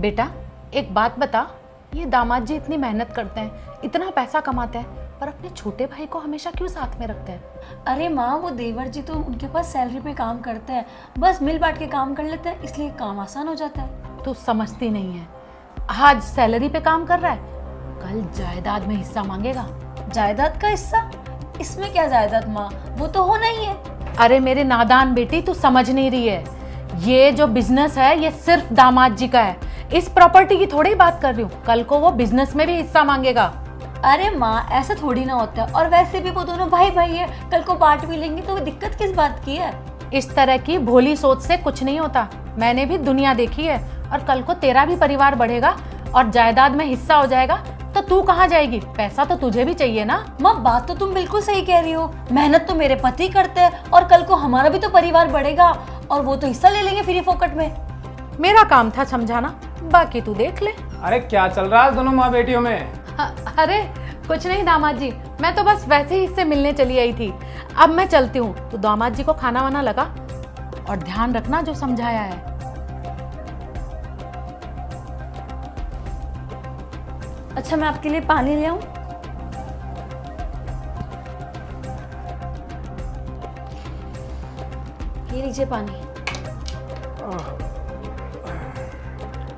बेटा एक बात बता, ये दामाद जी इतनी मेहनत करते हैं, इतना पैसा कमाते हैं, पर अपने छोटे भाई को हमेशा क्यों साथ में रखते हैं? अरे माँ, वो देवर जी तो उनके पास सैलरी पे काम करते हैं, बस मिल बांट के काम कर लेते हैं, इसलिए काम आसान हो जाता है। तू समझती नहीं है, आज सैलरी पे काम कर रहा है, कल जायदाद में हिस्सा मांगेगा। जायदाद का हिस्सा? इसमें क्या जायदाद माँ, वो तो होना ही है। अरे मेरे नादान बेटी, तू समझ नहीं रही है, ये जो बिजनेस है ये सिर्फ दामाद जी का है, इस प्रॉपर्टी की थोड़ी बात कर रही हूँ, कल को वो बिजनेस में भी हिस्सा मांगेगा। अरे माँ, ऐसा थोड़ी ना होता है, और वैसे भी वो दोनों भाई भाई है, कल को बांट भी लेंगे तो दिक्कत किस बात की है? इस तरह की भोली सोच से कुछ नहीं होता, मैंने भी दुनिया देखी है, और कल को तेरा भी परिवार बढ़ेगा और जायदाद में हिस्सा हो जाएगा तो तू कहाँ जाएगी? पैसा तो तुझे भी चाहिए ना। माँ, बात तो तुम बिल्कुल सही कह रही हो, मेहनत तो मेरे पति करते हैं, और कल को हमारा भी तो परिवार बढ़ेगा, और वो तो हिस्सा ले लेंगे फ्री फोकट में। मेरा काम था समझाना, बाकी तू देख ले। अरे क्या चल रहा है दोनों माँ बेटियों में? अरे कुछ नहीं दामाद जी, मैं तो बस वैसे ही इससे मिलने चली आई थी, अब मैं चलती हूँ। तो दामाद जी को खाना वाना लगा, और ध्यान रखना जो समझाया है। अच्छा, मैं आपके लिए पानी ले आऊं? ये लीजिए पानी।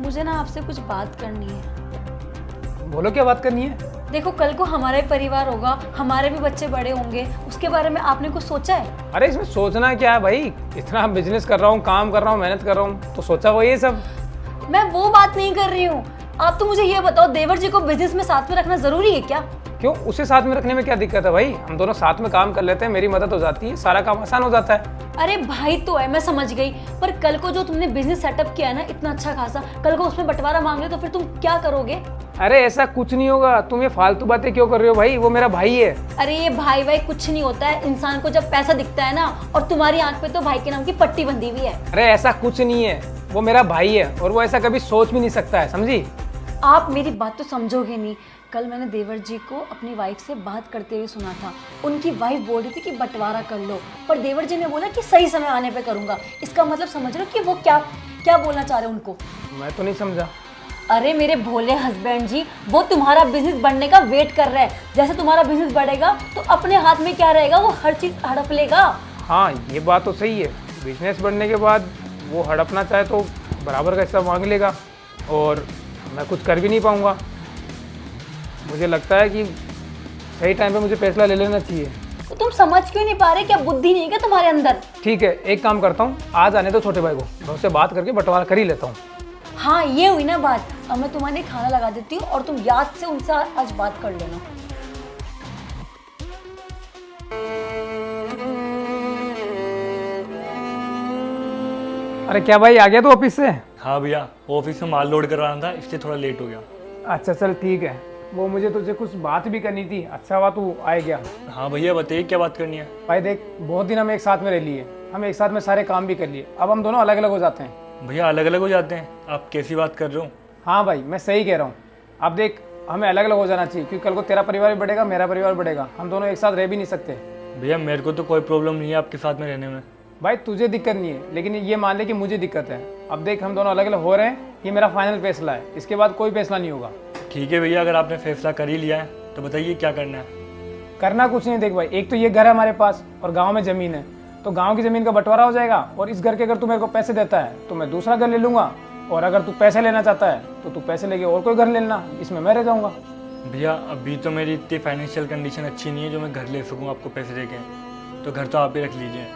मुझे ना आपसे कुछ बात करनी है। बोलो, क्या बात करनी है? देखो, कल को हमारा भी परिवार होगा, हमारे भी बच्चे बड़े होंगे, उसके बारे में आपने कुछ सोचा है? अरे इसमें सोचना क्या है भाई, इतना बिजनेस कर रहा हूँ, काम कर रहा हूँ, मेहनत कर रहा हूँ, तो सोचा वही सब। मैं वो बात नहीं कर रही हूँ, आप तो मुझे ये बताओ, देवर जी को बिजनेस में साथ में रखना जरूरी है क्या? क्यों, उसे साथ में रखने में क्या दिक्कत है भाई? हम दोनों साथ में काम कर लेते हैं, मेरी मदद हो जाती है, सारा काम आसान हो जाता है। अरे भाई तो है, मैं समझ गई, पर कल को जो तुमने बिजनेस सेटअप किया है ना इतना अच्छा खासा, कल को उसमें बंटवारा मांग ले तो फिर तुम क्या करोगे? अरे ऐसा कुछ नहीं होगा, तुम ये फालतू बातें क्यों कर रहे हो भाई? वो मेरा भाई है। अरे ये भाई भाई कुछ नहीं होता है, इंसान को जब पैसा दिखता है ना, और तुम्हारी आंख पे तो भाई के नाम की पट्टी बंधी हुई है। अरे ऐसा कुछ नहीं है, वो मेरा भाई है, और वो ऐसा कभी सोच भी नहीं सकता है, समझी? आप मेरी बात तो समझोगे नहीं। कल मैंने देवर जी को अपनी वाइफ से बात करते हुए सुना था, उनकी वाइफ बोल रही थी कि बंटवारा कर लो, पर देवर जी ने बोला कि सही समय आने पे करूंगा। इसका मतलब समझ रहे हो कि वो क्या क्या बोलना चाह रहे हैं उनको? मैं तो नहीं समझा। अरे मेरे भोले हस्बैंड जी, वो तुम्हारा बिजनेस बढ़ने का वेट कर रहा है, जैसे तुम्हारा बिजनेस बढ़ेगा तो अपने हाथ में क्या रहेगा, वो हर चीज हड़प लेगा। हाँ ये बात तो सही है, बिजनेस बढ़ने के बाद वो हड़पना चाहे तो बराबर का हिस्सा मांग लेगा, और मैं कुछ कर भी नहीं पाऊंगा। मुझे लगता है कि सही टाइम पे मुझे फैसला ले लेना चाहिए। तो तुम समझ क्यों नहीं पा रहे? क्या बुद्धि नहीं है क्या तुम्हारे अंदर? ठीक है, एक काम करता हूँ, आज आने दो छोटे भाई को, मैं उससे बात करके बंटवारा कर ही लेता हूँ। हाँ ये हुई ना बात। अब मैं तुम्हारे लिए खाना लगा देती हूँ, और तुम याद से उनसे आज बात कर लेना। अरे क्या भाई, आ गया तू ऑफिस से? हाँ भैया, ऑफिस में माल लोड करवाना था, इसलिए थोड़ा लेट हो गया। अच्छा चल ठीक है, वो मुझे तुझे कुछ बात भी करनी थी, अच्छा हुआ तू आ गया। हाँ भैया बताइए, क्या बात करनी है? भाई देख, बहुत दिन हम एक साथ में रह लिए, हम एक साथ में सारे काम भी कर लिए, अब हम दोनों अलग अलग हो जाते हैं। भैया अलग अलग हो जाते हैं? आप कैसी बात कर रहे हो? हाँ भाई मैं सही कह रहा हूँ। अब देख, हमें अलग अलग हो जाना चाहिए, क्योंकि कल को तेरा परिवार भी बढ़ेगा, मेरा परिवार बढ़ेगा, हम दोनों एक साथ रह भी नहीं सकते। भैया मेरे को तो कोई प्रॉब्लम नहीं है आपके साथ में रहने में। भाई तुझे दिक्कत नहीं है, लेकिन ये मान ले कि मुझे दिक्कत है। अब देख, हम दोनों अलग अलग हो रहे हैं, ये मेरा फाइनल फैसला है, इसके बाद कोई फैसला नहीं होगा। ठीक है भैया, अगर आपने फैसला कर ही लिया है तो बताइए क्या करना है। करना कुछ नहीं, देख भाई, एक तो ये घर है हमारे पास, और गाँव में ज़मीन है, तो गाँव की ज़मीन का बंटवारा हो जाएगा, और इस घर के अगर तू मेरे को पैसे देता है तो मैं दूसरा घर ले लूँगा, और अगर तू पैसे लेना चाहता है तो तू पैसे लेके और कोई घर ले लेना, इसमें मैं रह जाऊँगा। भैया अभी तो मेरी इतनी फाइनेंशियल कंडीशन अच्छी नहीं है जो मैं घर ले सकूँ आपको पैसे दे के, तो घर तो आप ही रख लीजिए।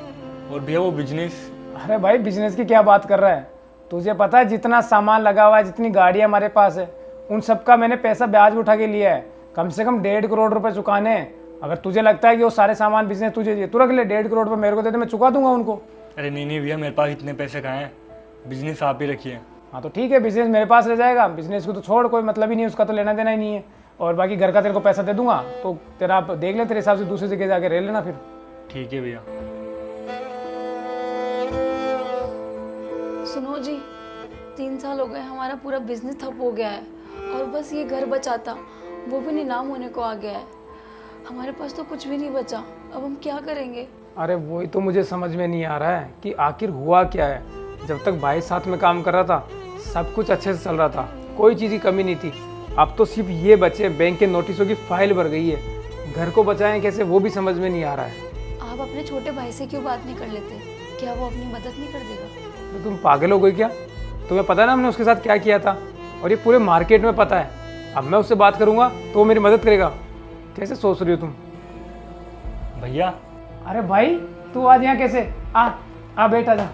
और भैया वो बिजनेस? अरे भाई बिजनेस की क्या बात कर रहा है? तुझे पता है जितना सामान लगा हुआ है, जितनी गाड़ियाँ हमारे पास है, उन सब का मैंने पैसा ब्याज उठा के लिया है, कम से कम 1.5 करोड़ रुपए चुकाने हैं। अगर तुझे लगता है कि वो सारे सामान बिजनेस तुझे दिए, तू रख ले, 1.5 करोड़ रुपए मेरे को दे दे, मैं चुका दूंगा उनको। अरे नहीं भैया, मेरे पास इतने पैसे कहाँ हैं, बिजनेस आप ही रखिए। हाँ तो ठीक है, बिजनेस मेरे पास रह जाएगा, बिजनेस को तो छोड़, कोई मतलब ही नहीं, उसका तो लेना देना ही नहीं है, और बाकी घर का तेरे को पैसा दे दूंगा, तो तेरा आप देख ले, तेरे हिसाब से दूसरी जगह जाके रह लेना फिर। ठीक है भैया। सुनो जी, 3 साल हो गए, हमारा पूरा बिजनेस ठप हो गया है, और बस ये घर बचा था, वो भी नीलाम होने को आ गया है। हमारे पास तो कुछ भी नहीं बचा, अब हम क्या करेंगे? अरे वही तो मुझे समझ में नहीं आ रहा है कि आखिर हुआ क्या है। जब तक भाई साथ में काम कर रहा था, सब कुछ अच्छे से चल रहा था, कोई चीज़ की कमी नहीं थी। अब तो सिर्फ ये बचे, बैंक के नोटिसों की फाइल भर गई है। घर को बचाएं कैसे वो भी समझ में नहीं आ रहा है। आप अपने छोटे भाई से क्यों बात नहीं कर लेते? क्या वो अपनी मदद नहीं कर देगा? तो तुम पागल हो गई क्या? तुम्हें पता है ना हमने उसके साथ क्या किया था, और ये पूरे मार्केट में पता है। अब मैं उससे बात करूंगा तो वो मेरी मदद करेगा? कैसे सोच रही हो तुम? भैया अरे भाई तू आज यहाँ कैसे? आ बैठ, आजा।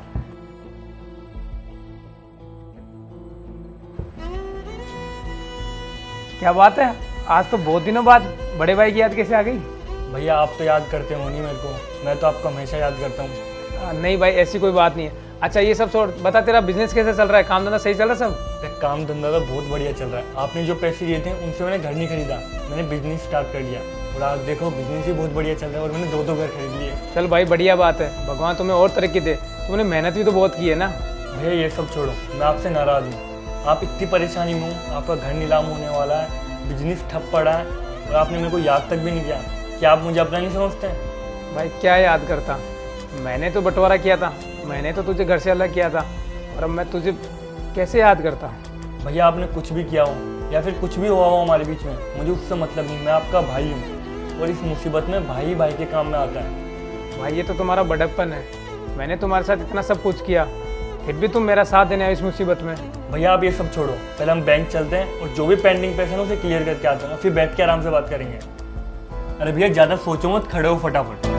क्या बात है, आज तो बहुत दिनों बाद बड़े भाई की याद कैसे आ गई? भैया आप तो याद करते हो नहीं मेरे को, मैं तो आपको हमेशा याद करता हूँ। नहीं भाई, ऐसी कोई बात नहीं है। अच्छा ये सब छोड़, बता तेरा बिजनेस कैसे चल रहा है? काम धंधा सही चल रहा है सब? एक काम धंधा तो बहुत बढ़िया चल रहा है। आपने जो पैसे दिए थे उनसे मैंने घर नहीं खरीदा, मैंने बिजनेस स्टार्ट कर लिया और आज देखो बिजनेस भी बहुत बढ़िया चल रहा है और मैंने 2 घर खरीद लिए। चल भाई बढ़िया बात है, भगवान तुम्हें और तरक्की दे। तुमने मेहनत भी तो बहुत की है ना। भैया ये सब छोड़ो, मैं आपसे नाराज़ हूँ। आप इतनी परेशानी में हूँ, आपका घर नीलाम होने वाला है, बिजनेस ठप पड़ा है और आपने मेरे को याद तक भी नहीं किया। क्या आप मुझे अपना नहीं समझते? भाई क्या याद करता, मैंने तो बंटवारा किया था, मैंने तो तुझे घर से अलग किया था, और अब मैं तुझे कैसे याद करता? भैया आपने कुछ भी किया हो या फिर कुछ भी हुआ हो हमारे बीच में, मुझे उससे मतलब नहीं। मैं आपका भाई हूँ और इस मुसीबत में भाई भाई के काम में आता है। भाई ये तो तुम्हारा बड़प्पन है, मैंने तुम्हारे साथ इतना सब कुछ किया, फिर भी तुम मेरा साथ देने आए इस मुसीबत में। भैया आप ये सब छोड़ो, पहले हम बैंक चलते हैं और जो भी पेंडिंग पैसे हैं उसे क्लियर करके आते हैं, फिर बैठ के आराम से बात करेंगे। अरे भैया ज़्यादा सोचो मत, खड़े हो फटाफट।